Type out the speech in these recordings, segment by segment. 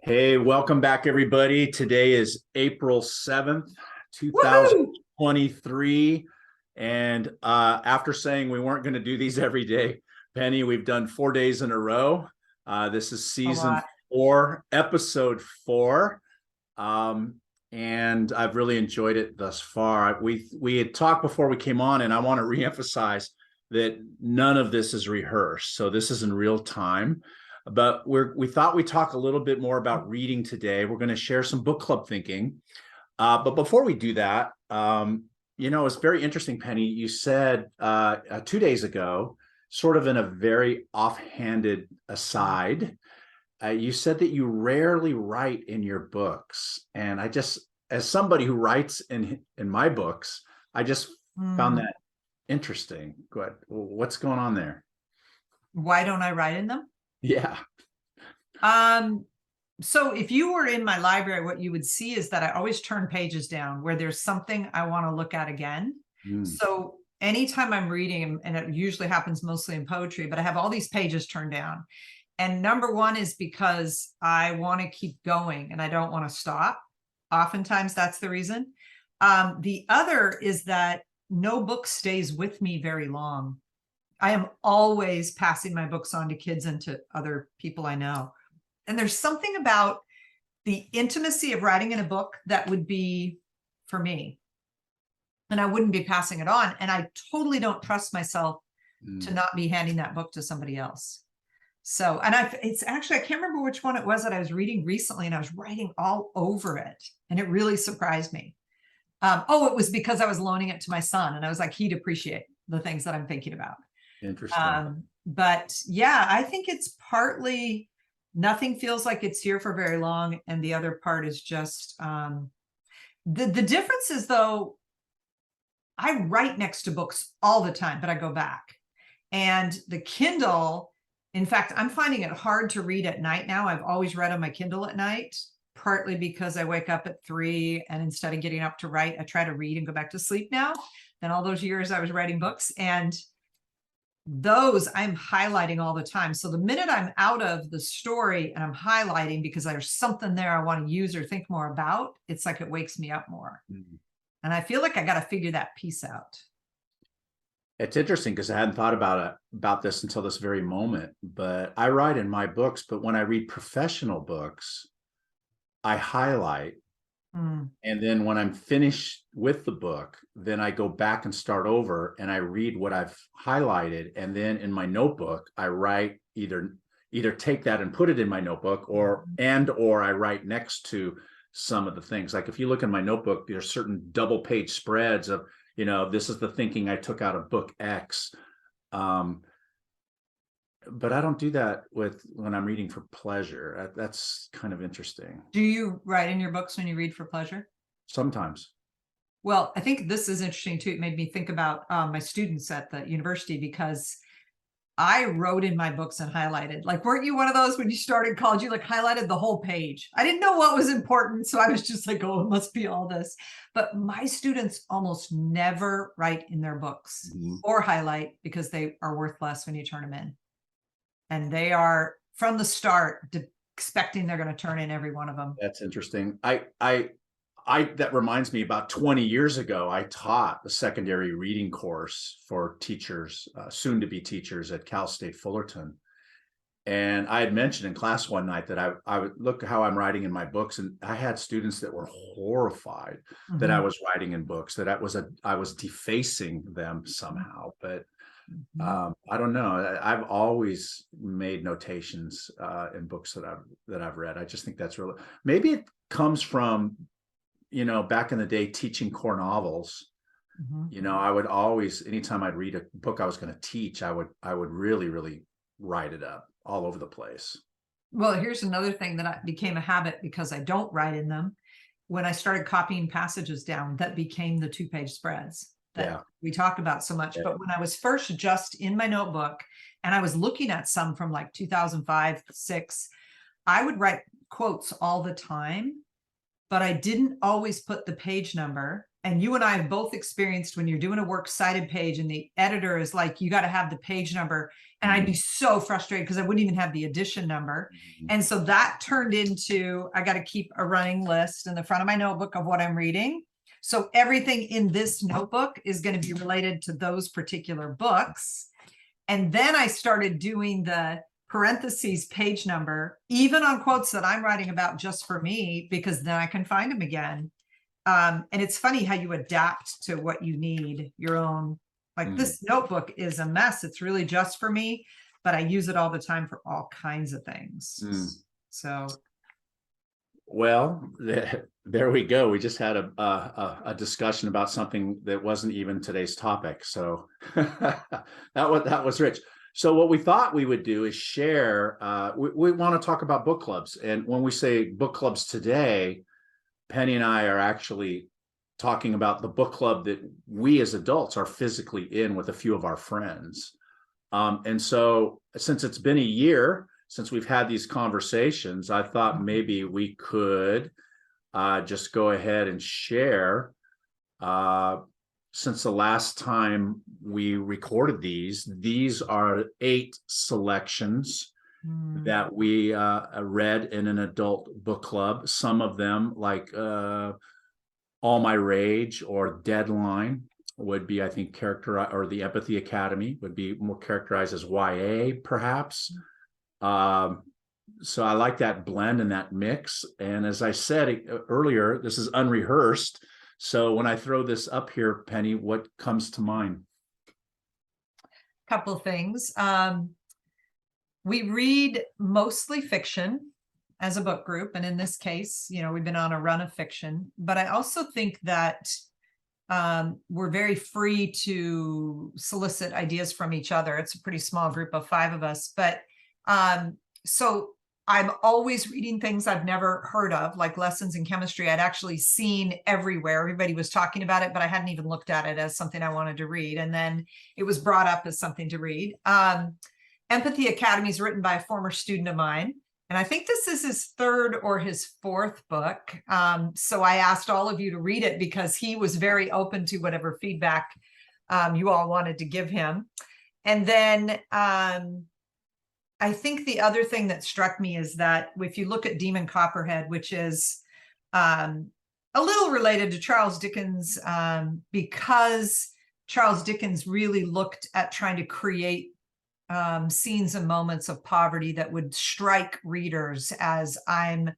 Hey, welcome back, everybody. Today is April 7th, Woohoo! 2023. And after saying we weren't going to do these every day, Penny, we've done 4 days in a row. This is A season lot. 4, episode 4. And I've really enjoyed it thus far. We had talked before we came on, and I want to reemphasize that none of this is rehearsed. So this is in real time. But we thought we'd talk a little bit more about reading today. We're going to share some book club thinking. But before we do that, it's very interesting, Penny. You said 2 days ago, sort of in a very offhanded aside, you said that you rarely write in your books. And I just, as somebody who writes in my books, I just found that interesting. What's going on there? Why don't I write in them? Yeah. So if you were in my library, what you would see is that I always turn pages down where there's something I want to look at again. So anytime I'm reading, and it usually happens mostly in poetry, but I have all these pages turned down. And number one is because I want to keep going and I don't want to stop. Oftentimes that's the reason. The other is that no book stays with me very long. I am always passing my books on to kids and to other people I know. And there's something about the intimacy of writing in a book that would be for me. And I wouldn't be passing it on. And I totally don't trust myself to not be handing that book to somebody else. So, and it's actually, I can't remember which one it was that I was reading recently, and I was writing all over it. And it really surprised me. It was because I was loaning it to my son. And I was like, he'd appreciate the things that I'm thinking about. Interesting. But yeah, I think it's partly nothing feels like it's here for very long. And the other part is just the difference is, though, I write next to books all the time, but I go back. And the Kindle, in fact, I'm finding it hard to read at night now. I've always read on my Kindle at night, partly because I wake up at 3 and instead of getting up to write, I try to read and go back to sleep now. Then all those years I was writing books, and those I'm highlighting all the time. So the minute I'm out of the story and I'm highlighting because there's something there I want to use or think more about, it's like it wakes me up more. And I feel like I got to figure that piece out. It's interesting because I hadn't thought about this until this very moment, but I write in my books, but when I read professional books, I highlight. And then when I'm finished with the book, then I go back and start over and I read what I've highlighted. And then in my notebook, I write either take that and put it in my notebook or I write next to some of the things. Like if you look in my notebook, there's certain double page spreads of, this is the thinking I took out of book X. But I don't do that when I'm reading for pleasure. That's kind of interesting. Do you write in your books when you read for pleasure? Sometimes. Well, I think this is interesting too. It made me think about my students at the university, because I wrote in my books and highlighted. Like, weren't you one of those when you started college, you like highlighted the whole page? I didn't know what was important. So I was just like, oh, it must be all this. But my students almost never write in their books or highlight because they are worth less when you turn them in. And they are from the start expecting they're going to turn in every one of them. That's interesting. That reminds me, about 20 years ago, I taught a secondary reading course for teachers, soon to be teachers at Cal State Fullerton. And I had mentioned in class one night that I would look how I'm writing in my books. And I had students that were horrified that I was writing in books, that I was defacing them somehow. But I don't know. I've always made notations in books that I've read. I just think that's really, maybe it comes from, back in the day teaching core novels. I would always, anytime I'd read a book I was going to teach, I would really, really write it up all over the place. Well, here's another thing that became a habit because I don't write in them. When I started copying passages down, that became the 2-page spreads that we talk about so much. But when I was first just in my notebook and I was looking at some from like 2005, 6, I would write quotes all the time, but I didn't always put the page number. And you and I have both experienced when you're doing a works cited page and the editor is like, you got to have the page number. And I'd be so frustrated because I wouldn't even have the edition number. And so that turned into, I got to keep a running list in the front of my notebook of what I'm reading. So everything in this notebook is going to be related to those particular books. And then I started doing the parentheses page number, even on quotes that I'm writing about just for me, because then I can find them again. And it's funny how you adapt to what you need, your own, like this notebook is a mess. It's really just for me, but I use it all the time for all kinds of things. So. Well, there we go. We just had a discussion about something that wasn't even today's topic. So that was rich. So what we thought we would do is share, we want to talk about book clubs. And when we say book clubs today, Penny and I are actually talking about the book club that we as adults are physically in with a few of our friends. And so since it's been a year since we've had these conversations, I thought maybe we could just go ahead and share. Since the last time we recorded these are 8 selections that we read in an adult book club. Some of them, like All My Rage or Deadline, would be, I think, characterized, or The Empathy Academy would be more characterized as YA, perhaps. So I like that blend and that mix. And as I said earlier, this is unrehearsed. So when I throw this up here, Penny, what comes to mind? Couple of things. We read mostly fiction as a book group. And in this case, you know, we've been on a run of fiction, but I also think that we're very free to solicit ideas from each other. It's a pretty small group of 5 of us, but so I'm always reading things I've never heard of, like Lessons in Chemistry. I'd actually seen everywhere. Everybody was talking about it, but I hadn't even looked at it as something I wanted to read. And then it was brought up as something to read. Empathy Academy is written by a former student of mine. And I think this is his 3rd or his 4th book. So I asked all of you to read it because he was very open to whatever feedback you all wanted to give him. And then I think the other thing that struck me is that if you look at Demon Copperhead, which is a little related to Charles Dickens, because Charles Dickens really looked at trying to create scenes and moments of poverty that would strike readers as I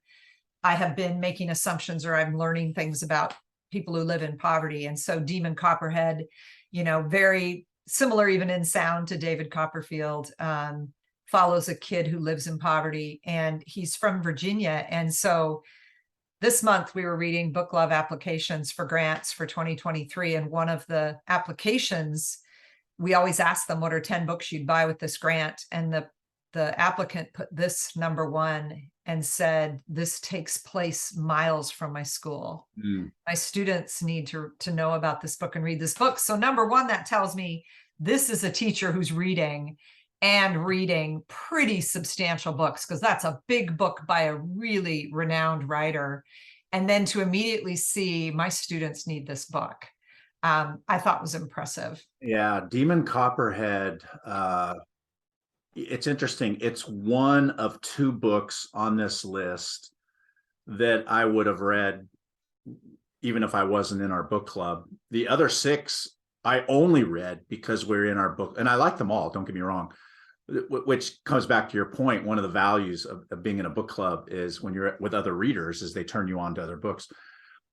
have been making assumptions or I'm learning things about people who live in poverty. And so Demon Copperhead, you know, very similar even in sound to David Copperfield, follows a kid who lives in poverty, and he's from Virginia. And so this month we were reading book club applications for grants for 2023. And one of the applications, we always ask them, what are 10 books you'd buy with this grant? And the applicant put this number 1 and said, this takes place miles from my school. My students need to know about this book and read this book. So number 1, that tells me this is a teacher who's reading pretty substantial books, because that's a big book by a really renowned writer. And then to immediately see my students need this book, I thought was impressive. Yeah, Demon Copperhead. It's interesting. It's one of 2 books on this list that I would have read even if I wasn't in our book club. The other 6 I only read because we're in our book, and I like them all, don't get me wrong, which comes back to your point. One of the values of being in a book club is when you're with other readers is they turn you on to other books.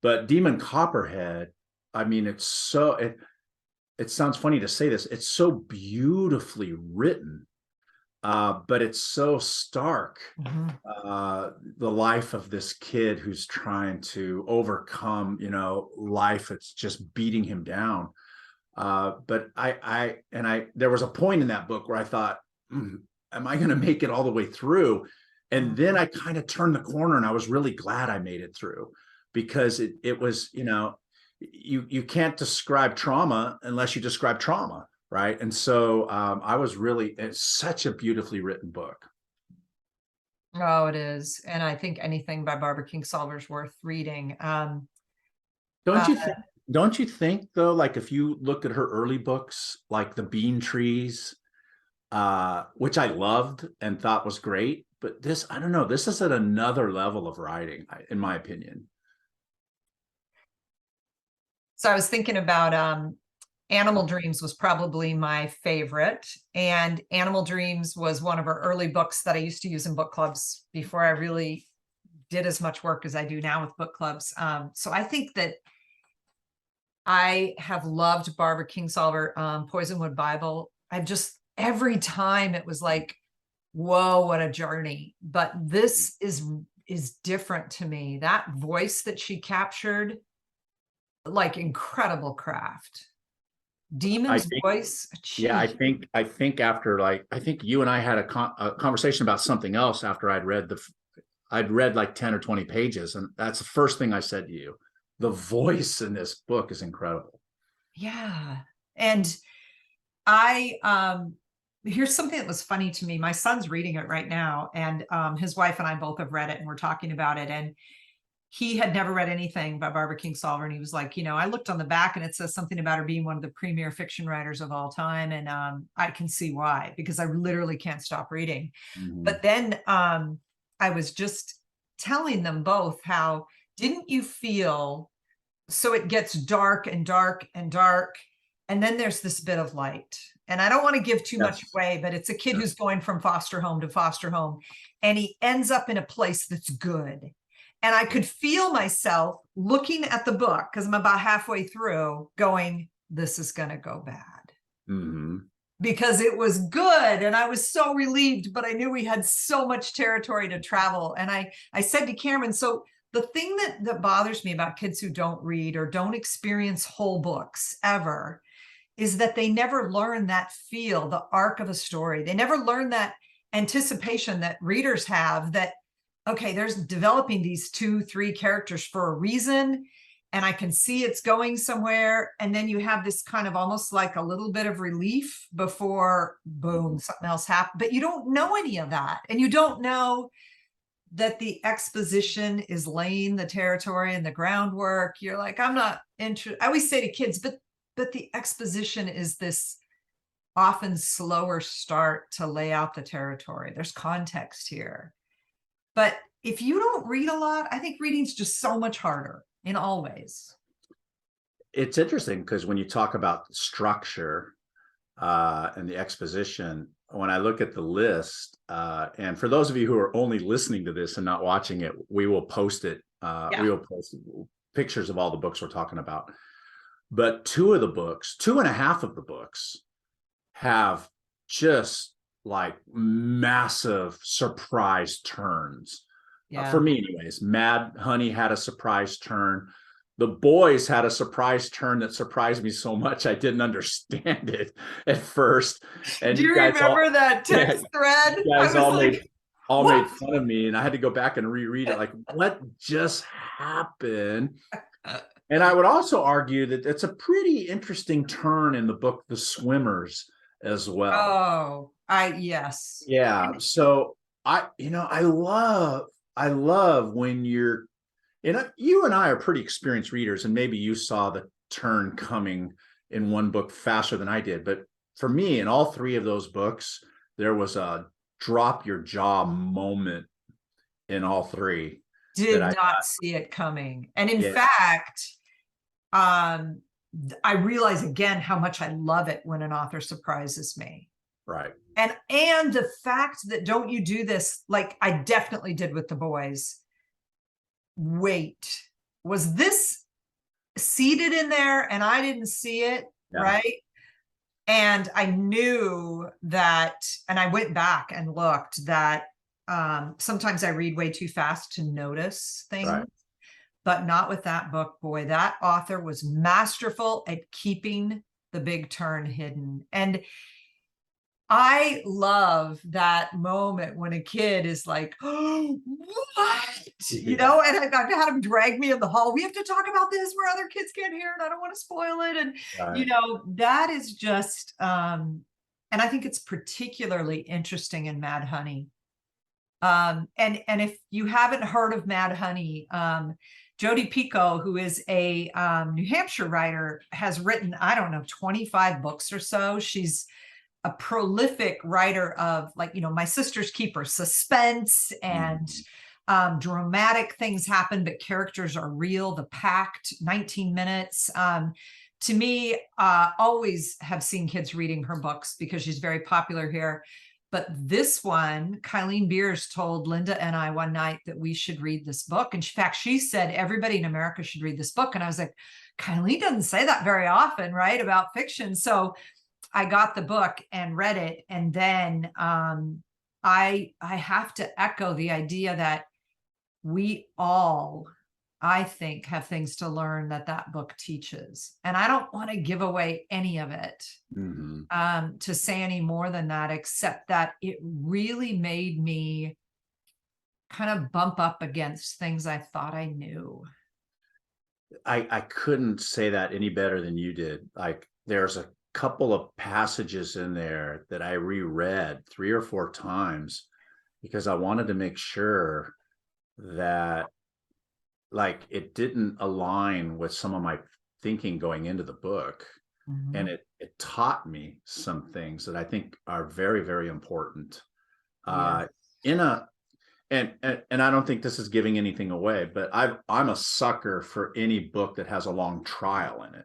But Demon Copperhead, I mean, it's so, it sounds funny to say this, it's so beautifully written, but it's so stark. The life of this kid who's trying to overcome, you know, life. It's just beating him down. But there was a point in that book where I thought, am I going to make it all the way through? And then I kind of turned the corner, and I was really glad I made it through, because it was, you know, you can't describe trauma unless you describe trauma, right? And so it's such a beautifully written book. Oh, it is. And I think anything by Barbara Kingsolver is worth reading. Don't you think? Don't you think though, like if you look at her early books, like The Bean Trees, which I loved and thought was great, but this, I don't know, this is at another level of writing, in my opinion. So I was thinking about Animal Dreams was probably my favorite. And Animal Dreams was one of her early books that I used to use in book clubs before I really did as much work as I do now with book clubs. So I think that I have loved Barbara Kingsolver, Poisonwood Bible. I've just, every time it was like, whoa, what a journey. But this is different to me. That voice that she captured, like incredible craft. I Demon's think, voice. yeah, Gee. I think after like, I think you and I had a conversation about something else after I'd read like 10 or 20 pages. And that's the first thing I said to you. The voice in this book is incredible. Yeah. And I here's something that was funny to me. My son's reading it right now, and his wife and I both have read it, and we're talking about it. And he had never read anything by Barbara Kingsolver, and he was like, I looked on the back and it says something about her being one of the premier fiction writers of all time, and I can see why, because I literally can't stop reading. Mhm. But then I was just telling them both how, didn't you feel, so it gets dark and dark and dark, and then there's this bit of light. And I don't want to give too much Yes. away, but it's a kid Sure. who's going from foster home to foster home, and he ends up in a place that's good. And I could feel myself looking at the book, because I'm about halfway through, going, this is going to go bad. Mhm. Because it was good, and I was so relieved, but I knew we had so much territory to travel. And I said to Cameron, so the thing that bothers me about kids who don't read or don't experience whole books ever is that they never learn that feel, the arc of a story. They never learn that anticipation that readers have, that, okay, there's developing these 2-3 characters for a reason, and I can see it's going somewhere. And then you have this kind of almost like a little bit of relief before, boom, something else happened. But you don't know any of that. And you don't know that the exposition is laying the territory and the groundwork. You're like, I'm not interested. I always say to kids, but the exposition is this often slower start to lay out the territory. There's context here. But if you don't read a lot, I think reading's just so much harder in all ways. It's interesting because when you talk about structure and the exposition, when I look at the list, and for those of you who are only listening to this and not watching it, we will post it. We will post pictures of all the books we're talking about. But two and a half of the books have just like massive surprise turns. For me, anyways. Mad Honey had a surprise turn. The Boys had a surprise turn that surprised me so much I didn't understand it at first. And Do you remember that text thread? You guys all made fun of me, and I had to go back and reread it. Like, what just happened? And I would also argue that it's a pretty interesting turn in the book, The Swimmers, as well. Yes. Yeah. So I love when you're, you and I are pretty experienced readers, and maybe you saw the turn coming in one book faster than I did. But for me, in all three of those books, there was a drop your jaw moment in all three. Did not see it coming. And in fact, I realize again how much I love it when an author surprises me. Right. And the fact that, don't you do this, like I definitely did with The Boys. Wait, was this seated in there and I didn't see it? Yeah. Right. And I knew that, and I went back and looked, that sometimes I read way too fast to notice things. Right. But not with that book. Boy, that author was masterful at keeping the big turn hidden. And I love that moment when a kid is like, oh, what? And I've had him drag me in the hall. We have to talk about this where other kids can't hear, and I don't want to spoil it. And, that is just, and I think it's particularly interesting in Mad Honey. And if you haven't heard of Mad Honey, Jodi Picoult, who is a New Hampshire writer, has written, I don't know, 25 books or so. She's a prolific writer of, like, My Sister's Keeper, suspense and dramatic things happen, but characters are real. The Pact, 19 minutes. To me, always have seen kids reading her books because she's very popular here. But this one, Kylene Beers told Linda and I one night that we should read this book. In fact, she said everybody in America should read this book. And I was like, Kylene doesn't say that very often, right, about fiction. So I got the book and read it. And then I have to echo the idea that we all, I think, have things to learn that book teaches. And I don't want to give away any of it to say any more than that, except that it really made me kind of bump up against things I thought I knew. I couldn't say that any better than you did. Like, there's a couple of passages in there that I reread 3 or 4 times because I wanted to make sure that, like, it didn't align with some of my thinking going into the book. And it taught me some things that I think are very, very important. And I don't think this is giving anything away, but I'm a sucker for any book that has a long trial in it.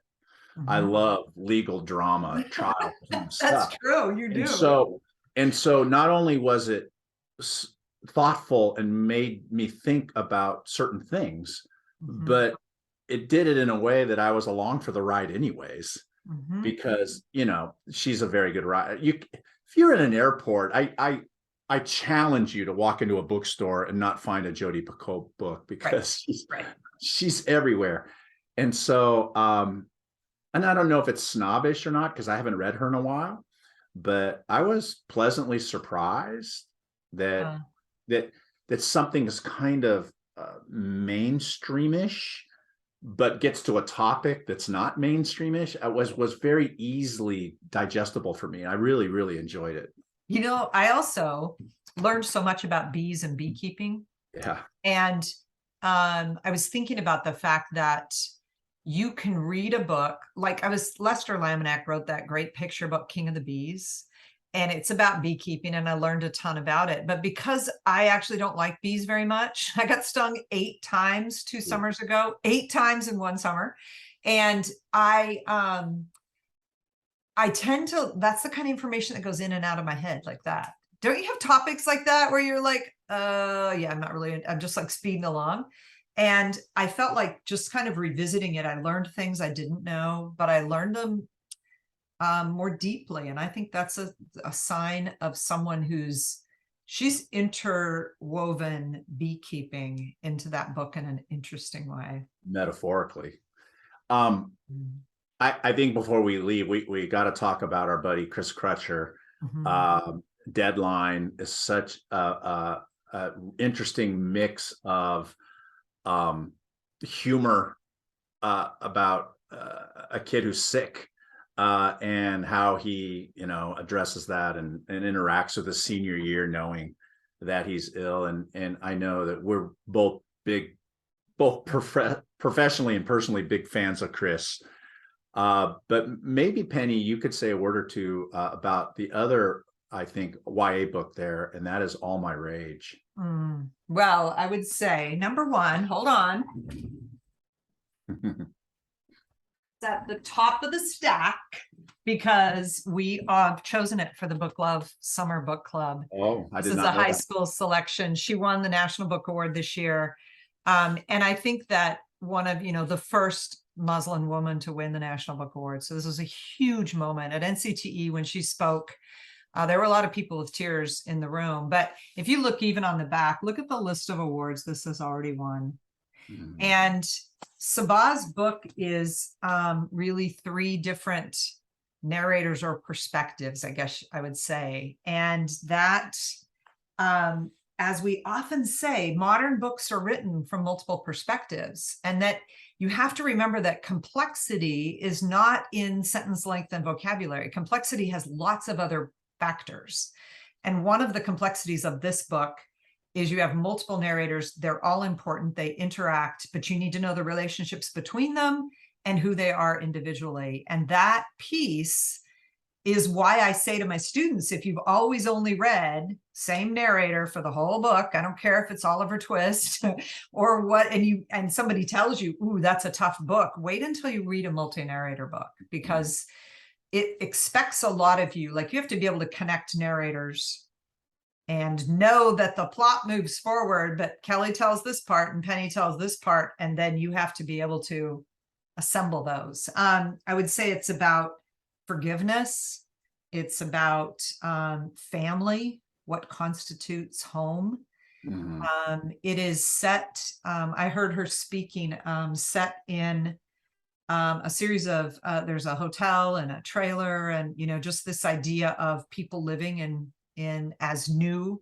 I love legal drama, trial That's stuff. true, you do. And so not only was it thoughtful and made me think about certain things, but it did it in a way that I was along for the ride anyways, because, she's a very good writer. If you're in an airport, I challenge you to walk into a bookstore and not find a Jodi Picoult book, because she's everywhere. And so, and I don't know if it's snobbish or not, because I haven't read her in a while, but I was pleasantly surprised that something is kind of mainstreamish, but gets to a topic that's not mainstreamish. Was very easily digestible for me. I really, really enjoyed it. I also learned so much about bees and beekeeping. Yeah. And I was thinking about the fact that you can read a book, like Lester Laminack wrote that great picture book, King of the Bees, and it's about beekeeping, and I learned a ton about it. But because I actually don't like bees very much, I got stung 8 times 2 summers ago, 8 times in one summer. And I tend to, that's the kind of information that goes in and out of my head like that. Don't you have topics like that where you're like, yeah, I'm just like speeding along. And I felt like just kind of revisiting it, I learned things I didn't know, but I learned them more deeply. And I think that's a sign of someone she's interwoven beekeeping into that book in an interesting way. Metaphorically. I think before we leave, we got to talk about our buddy Chris Crutcher. Deadline is such a interesting mix of humor about a kid who's sick, and how he addresses that and interacts with his senior year knowing that he's ill. And I know that we're both professionally and personally big fans of Chris. But maybe, Penny, you could say a word or two about the other, I think, YA book there, and that is All My Rage. Well, I would say, number one, hold on. It's at the top of the stack because we have chosen it for the Book Love Summer Book Club. Oh, I did not know that. This is a high school selection. She won the National Book Award this year. And I think that one of, the first Muslim woman to win the National Book Award. So this was a huge moment at NCTE when she spoke. There were a lot of people with tears in the room, but if you look even on the back, look at the list of awards this has already won. And Sabah's book is really 3 different narrators or perspectives, I guess I would say. And that, as we often say, modern books are written from multiple perspectives, and that you have to remember that complexity is not in sentence length and vocabulary. Complexity has lots of other factors. And one of the complexities of this book is you have multiple narrators. They're all important. They interact, but you need to know the relationships between them and who they are individually. And that piece is why I say to my students, if you've always only read same narrator for the whole book, I don't care if it's Oliver Twist or what, and somebody tells you, ooh, that's a tough book, wait until you read a multi-narrator book, because it expects a lot of you. Like, you have to be able to connect narrators and know that the plot moves forward, but Kelly tells this part and Penny tells this part, and then you have to be able to assemble those. I would say it's about forgiveness. It's about family, what constitutes home. It is set, I heard her speaking, set in a series of, there's a hotel and a trailer, and, you know, just this idea of people living in as new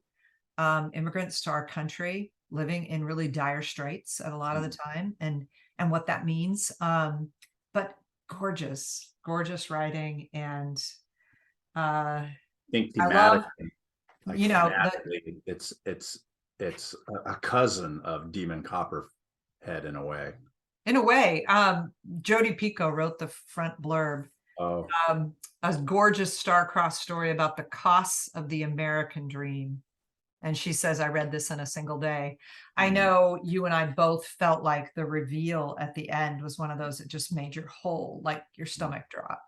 immigrants to our country, living in really dire straits at a lot of the time, and what that means. But gorgeous writing, and I think I love, like you know, it's a cousin of Demon Copperhead in a way. in a way, Jodi Picoult wrote the front blurb. Oh, A gorgeous star-crossed story about the costs of the American dream. And she says, I read this in a single day. I know you and I both felt like the reveal at the end was one of those that just made your whole, like, your stomach drop.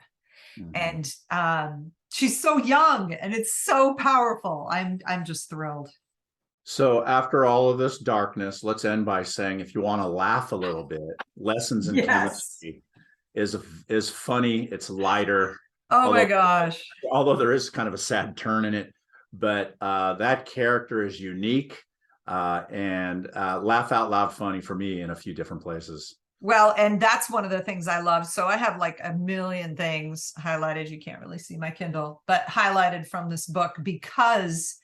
And she's so young and it's so powerful. I'm just thrilled. so after all of this darkness, let's end by saying, if you want to laugh a little bit, Lessons in Chemistry is funny. It's lighter. Oh my gosh. Although there is kind of a sad turn in it, but that character is unique and laugh out loud funny for me in a few different places. Well, and that's one of the things I love. So I have like a million things highlighted. You can't really see my Kindle, but highlighted from this book, because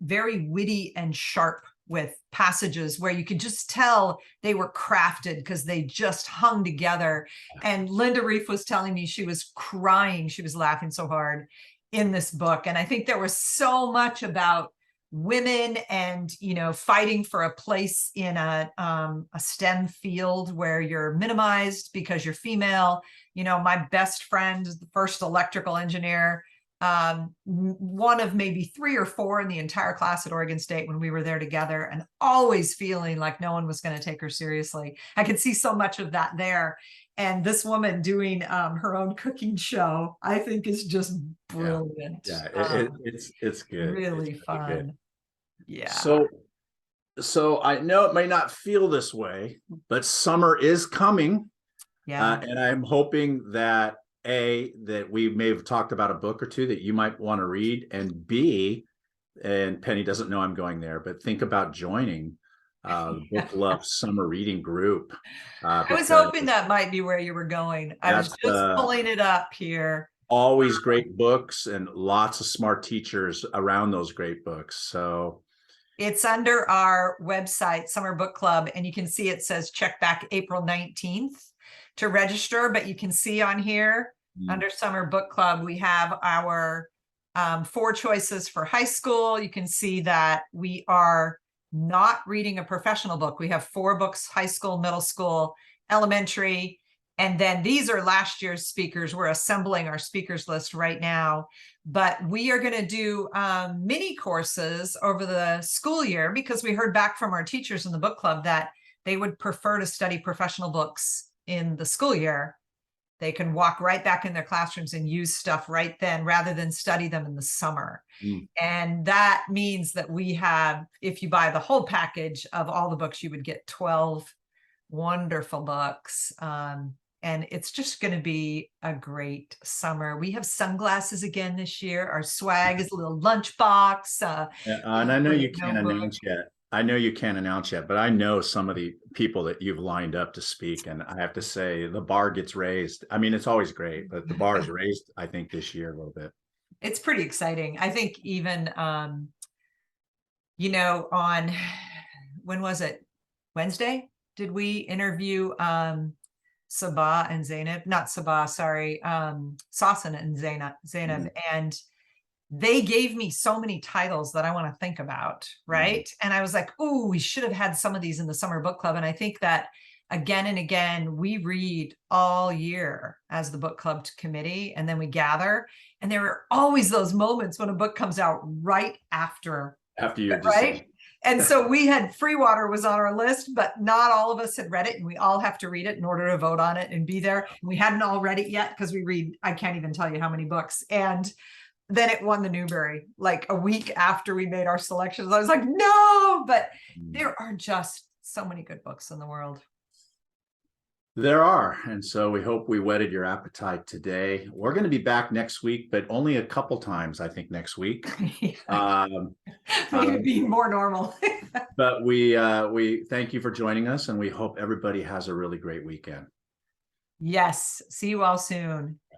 very witty and sharp, with passages where you could just tell they were crafted because they just hung together. And Linda Reef was telling me she was crying. She was laughing so hard in this book. And I think there was so much about women and, you know, fighting for a place in a STEM field where you're minimized because you're female. You know, my best friend is the first electrical engineer, one of maybe 3 or 4 in the entire class at Oregon State when we were there together, and always feeling like no one was going to take her seriously. I could see so much of that there. And this woman doing her own cooking show, I think, is just brilliant. It's good. Really it's fun. Good. Yeah. So I know it may not feel this way, but summer is coming. Yeah. And I'm hoping that that we may have talked about a book or two that you might want to read, and B, and Penny doesn't know I'm going there, but think about joining the Book Love Summer Reading Group. I was hoping that might be where you were going. I was just pulling it up here. Always great books and lots of smart teachers around those great books. So it's under our website, Summer Book Club, and you can see it says check back April 19th to register, but you can see on here under Summer Book Club, we have our 4 choices for high school. You can see that we are not reading a professional book. We have 4 books, high school, middle school, elementary, and then these are last year's speakers. We're assembling our speakers list right now, but we are going to do mini courses over the school year, because we heard back from our teachers in the book club that they would prefer to study professional books in the school year. They can walk right back in their classrooms and use stuff right then, rather than study them in the summer. And that means that we have, if you buy the whole package of all the books, you would get 12 wonderful books. And it's just going to be a great summer. We have sunglasses again this year. Our swag is a little lunchbox. And I know you can't announce yet. I know you can't announce yet, but I know some of the people that you've lined up to speak, and I have to say the bar gets raised. I mean, it's always great, but the bar is raised, I think, this year a little bit. It's pretty exciting. I think even, you know, on, when was it? Wednesday? Did we interview Sabah and Zainab? Not Sabah, sorry, Sasan and Zainab. And they gave me so many titles that I want to think about, right? And I was like, oh, we should have had some of these in the summer book club. And I think that again and again, we read all year as the book club committee, and then we gather. And there are always those moments when a book comes out right after your right? decision. And so we had Free Water was on our list, but not all of us had read it, and we all have to read it in order to vote on it and be there. And we hadn't all read it yet because we read, I can't even tell you how many books. And then it won the Newbery like a week after we made our selections. I was like, no, but there are just so many good books in the world. There are. And so we hope we whetted your appetite today. We're going to be back next week, but only a couple times, I think, next week. Maybe being more normal. But we thank you for joining us, and we hope everybody has a really great weekend. Yes. See you all soon.